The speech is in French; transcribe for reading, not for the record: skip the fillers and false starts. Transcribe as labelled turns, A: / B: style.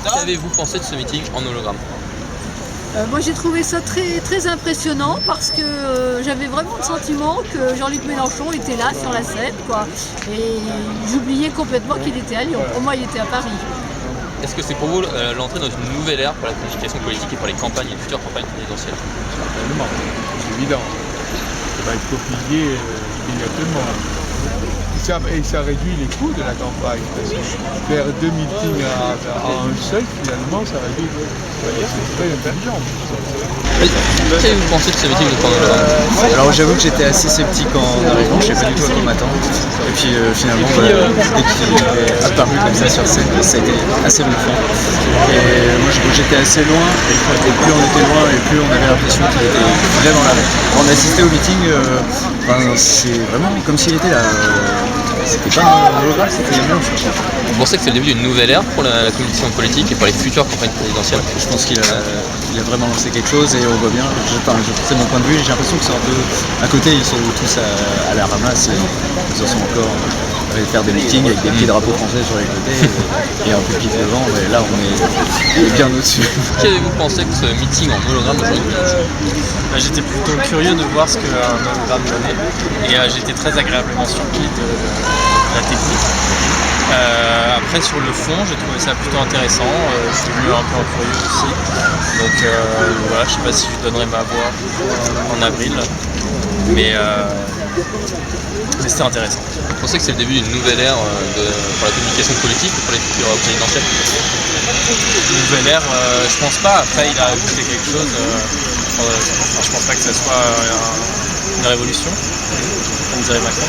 A: Qu'avez-vous pensé de ce meeting en hologramme?
B: Moi j'ai trouvé ça très, très impressionnant parce que j'avais vraiment le sentiment que Jean-Luc Mélenchon était là sur la scène, quoi. Et j'oubliais complètement qu'il était à Lyon. Pour moi il était à Paris.
A: Est-ce que c'est pour vous l'entrée dans une nouvelle ère pour la communication politique et pour les campagnes et les futures campagnes présidentielles?
C: Certainement, c'est évident. Ça va être copié immédiatement. Et ça réduit les coûts de la campagne. Parce que faire 2 meetings à un seul, finalement, ça réduit. C'est très intelligent.
A: Qu'avez-vous pensé de ce meeting de hologramme?
D: Alors j'avoue que j'étais assez sceptique en arrivant, je ne savais pas du tout à quoi m'attendre. Et puis finalement, dès qu'il est apparu comme ça sur scène, ça a été assez bluffant. Et moi j'étais assez loin, et plus on était loin, et plus on avait l'impression qu'il était vraiment là. Quand on assistait au meeting, c'est vraiment comme s'il était là. C'était pas un hologramme, c'était bien.
A: Vous pensez que c'est le début d'une nouvelle ère pour la communication politique et pour les futures campagnes présidentielles?
D: Je pense qu'il a vraiment lancé quelque chose et on voit bien, c'est mon point de vue, j'ai l'impression que c'est un peu, à côté ils sont tous à la ramasse et ils en sont encore à faire des meetings avec des petits drapeaux français sur les côtés et un peu de pif devant, mais là on est bien au-dessus.
A: Qu'avez-vous pensé de ce meeting en hologramme de Jean-Luc Mélenchon?
E: J'étais plutôt curieux de voir ce qu'un hologramme donnait et j'étais très agréablement surpris de la technique. Après sur le fond j'ai trouvé ça plutôt intéressant, je suis venu un peu en curieux aussi, donc voilà, je sais pas si je donnerai ma voix en avril, mais c'était intéressant.
A: Vous pensez que c'est le début d'une nouvelle ère pour la communication politique ou pour les futures présidentielles?
E: Une nouvelle ère, je pense pas, après il a ajouté quelque chose, je pense pas que ça soit une révolution, comme dirait Macron.